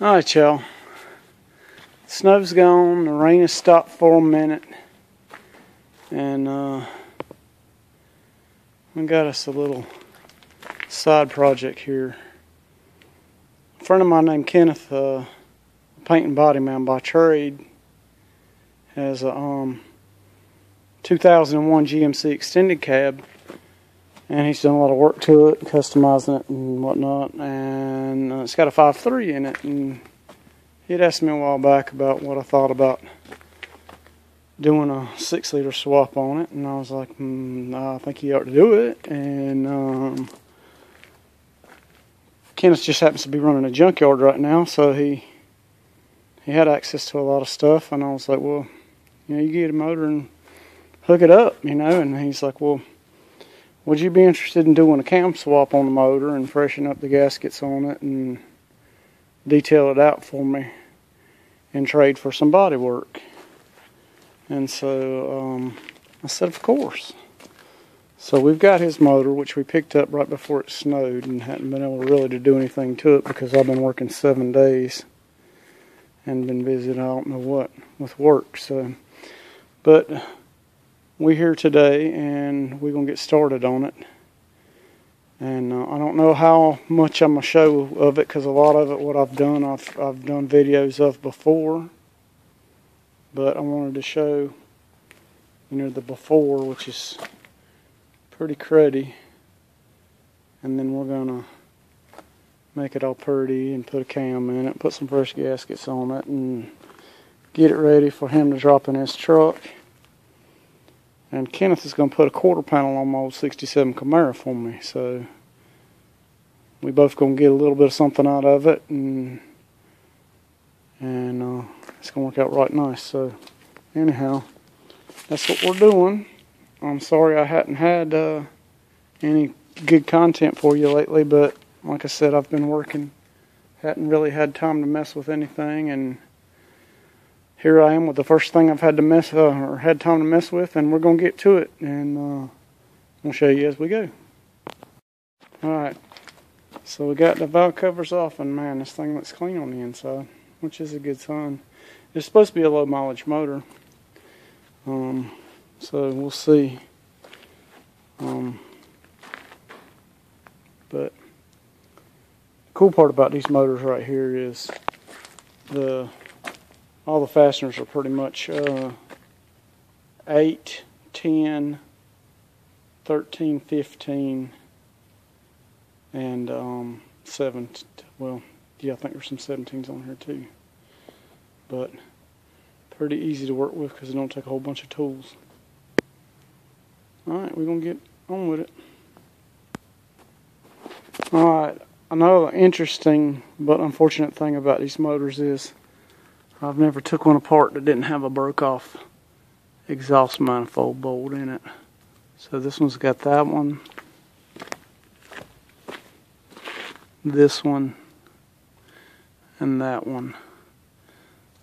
Alright, y'all. Snow's gone, the rain has stopped for a minute, and we got us a little side project here. A friend of mine named Kenneth, paint and body man by trade, has a 2001 GMC extended cab, and he's done a lot of work to it, customizing it and whatnot, and it's got a 5.3 in it. And he'd asked me a while back about what I thought about doing a 6-liter swap on it, and I was like, I think he ought to do it. And Kenneth just happens to be running a junkyard right now, so he had access to a lot of stuff, and I was like, well, you get a motor and hook it up, and he's like, well, would you be interested in doing a cam swap on the motor and freshen up the gaskets on it and detail it out for me and trade for some body work? And so I said, of course. So we've got his motor, which we picked up right before it snowed, and hadn't been able really to do anything to it because I've been working 7 days and been busy, I don't know what, with work. So, but we're here today, and we're going to get started on it. And I don't know how much I'm going to show of it, because a lot of it, what I've done, I've done videos of before. But I wanted to show, the before, which is pretty cruddy. And then we're going to make it all pretty and put a cam in it, put some fresh gaskets on it, and get it ready for him to drop in his truck. And Kenneth is going to put a quarter panel on my old 67 Camaro for me. So we both going to get a little bit of something out of it, and it's going to work out right nice. So anyhow, that's what we're doing. I'm sorry I hadn't had any good content for you lately, but like I said, I've been working. Hadn't really had time to mess with anything, and here I am with the first thing I've had to had time to mess with, and we're going to get to it, and I'll show you as we go. Alright, so we got the valve covers off, and man, this thing looks clean on the inside, which is a good sign. It's supposed to be a low mileage motor, so we'll see. But the cool part about these motors right here is all the fasteners are pretty much 8, 10, 13, 15, and 7. Well, yeah, I think there's some 17s on here too. But pretty easy to work with because it don't take a whole bunch of tools. Alright, we're going to get on with it. Alright, another interesting but unfortunate thing about these motors is I've never took one apart that didn't have a broke off exhaust manifold bolt in it. So this one's got that one, this one, and that one.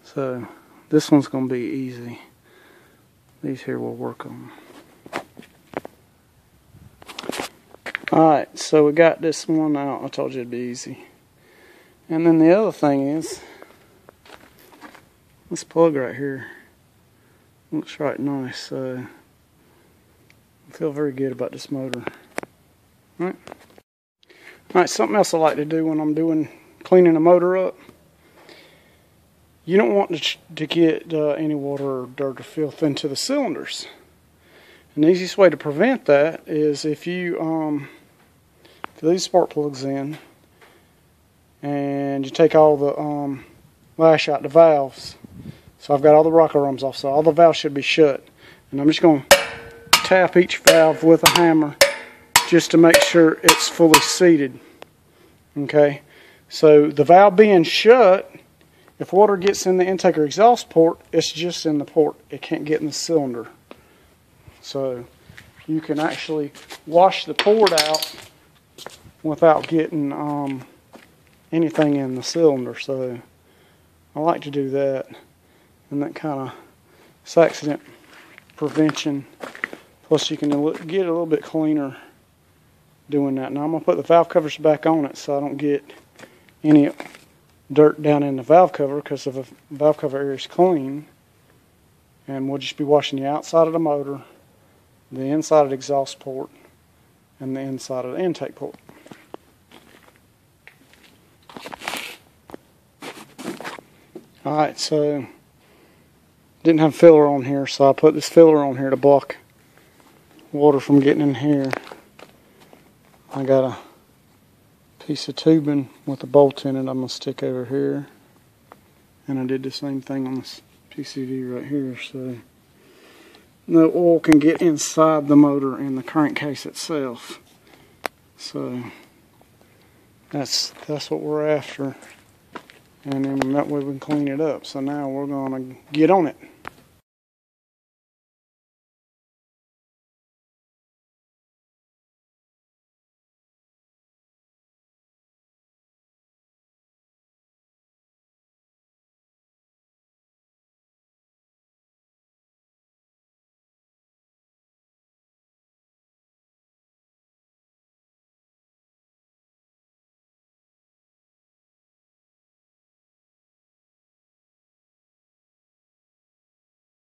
So this one's going to be easy. These here we'll work on. Alright, so we got this one out. I told you it'd be easy. And then the other thing is, this plug right here looks right nice, so I feel very good about this motor. Alright, something else I like to do when I'm cleaning a motor up. You don't want to get any water or dirt or filth into the cylinders. And the easiest way to prevent that is if you put these spark plugs in and you take all the lash out the valves. So I've got all the rocker arms off, so all the valves should be shut. And I'm just going to tap each valve with a hammer just to make sure it's fully seated. Okay, so the valve being shut, if water gets in the intake or exhaust port, it's just in the port. It can't get in the cylinder. So you can actually wash the port out without getting anything in the cylinder. So I like to do that. And that kind of is accident prevention. Plus you can get a little bit cleaner doing that. Now I'm going to put the valve covers back on it so I don't get any dirt down in the valve cover because the valve cover area is clean. And we'll just be washing the outside of the motor, the inside of the exhaust port, and the inside of the intake port. Alright, so didn't have filler on here, so I put this filler on here to block water from getting in here. I got a piece of tubing with a bolt in it I'm going to stick over here. And I did the same thing on this PCV right here, so no oil can get inside the motor and the crankcase itself. So that's what we're after. And then that way we can clean it up. So now we're going to get on it.